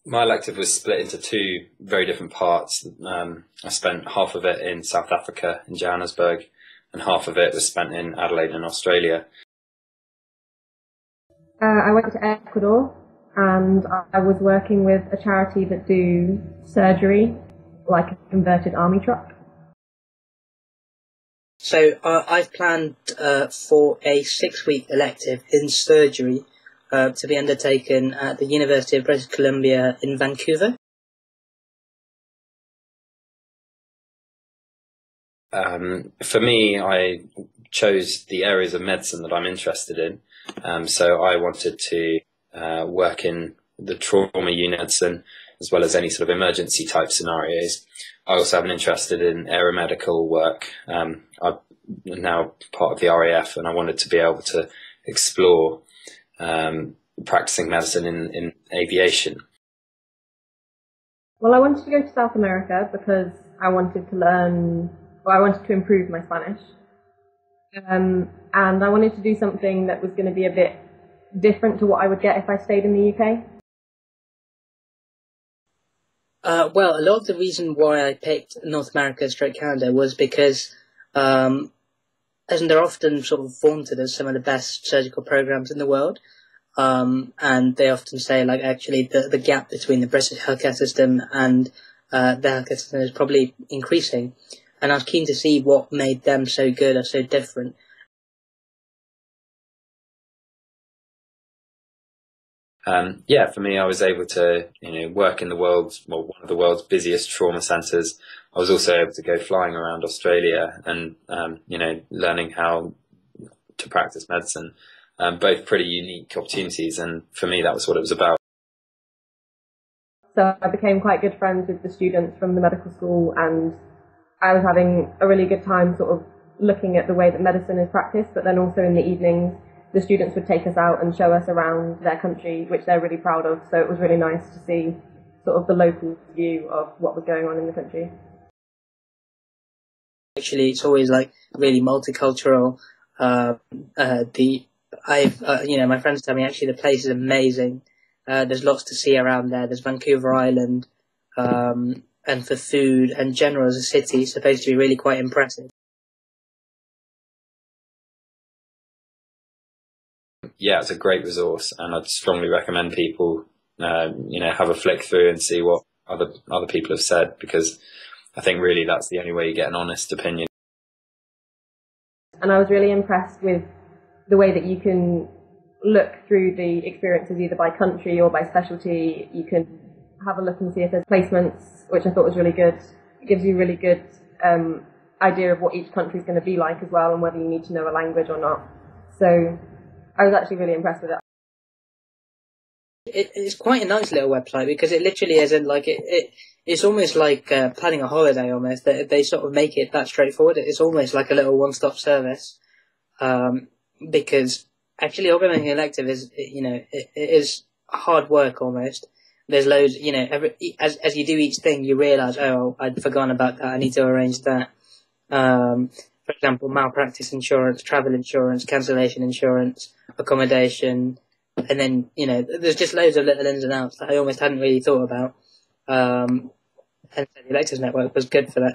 My elective was split into two very different parts. I spent half of it in South Africa, in Johannesburg, and half of it was spent in Adelaide in Australia. I went to Ecuador and I was working with a charity that do surgery, like a converted army truck. So I've planned for a 6-week elective in surgery to be undertaken at the University of British Columbia in Vancouver. For me, I chose the areas of medicine that I'm interested in. So I wanted to work in the trauma units and as well as any sort of emergency type scenarios. I also have an interest in aeromedical work. I'm now part of the RAF and I wanted to be able to explore practicing medicine in aviation. Well, I wanted to go to South America because I wanted to improve my Spanish. And I wanted to do something that was going to be a bit different to what I would get if I stayed in the UK. Well, a lot of the reason why I picked North America / Canada was because, as they're often sort of vaunted as some of the best surgical programs in the world, and they often say, like, actually the gap between the British healthcare system and the healthcare system is probably increasing. And I was keen to see what made them so good or so different. For me, I was able to, work in one of the world's busiest trauma centres. I was also able to go flying around Australia and, learning how to practice medicine. Both pretty unique opportunities, and for me, that was what it was about. So I became quite good friends with the students from the medical school, and I was having a really good time sort of looking at the way that medicine is practiced, but then also in the evenings, the students would take us out and show us around their country, which they're really proud of. So it was really nice to see sort of the local view of what was going on in the country. Actually, it's always like really multicultural. My friends tell me actually the place is amazing. There's lots to see around there. There's Vancouver Island, and for food and general as a city, it's supposed to be really quite impressive. Yeah, it's a great resource, and I'd strongly recommend people, have a flick through and see what other people have said, because I think really that's the only way you get an honest opinion. And I was really impressed with the way that you can look through the experiences either by country or by specialty. You can have a look and see if there's placements, which I thought was really good. It gives you a really good idea of what each country is going to be like as well, and whether you need to know a language or not. So I was actually really impressed with it. It's quite a nice little website because it literally isn't like it's almost like planning a holiday almost. They sort of make it that straightforward. It's almost like a little one-stop service, because actually organising an elective is, it is hard work almost. There's loads, as you do each thing, you realise, oh, I'd forgotten about that. I need to arrange that. For example, malpractice insurance, travel insurance, cancellation insurance, accommodation, and then, there's just loads of little ins and outs that I almost hadn't really thought about. And the Electives Network was good for that.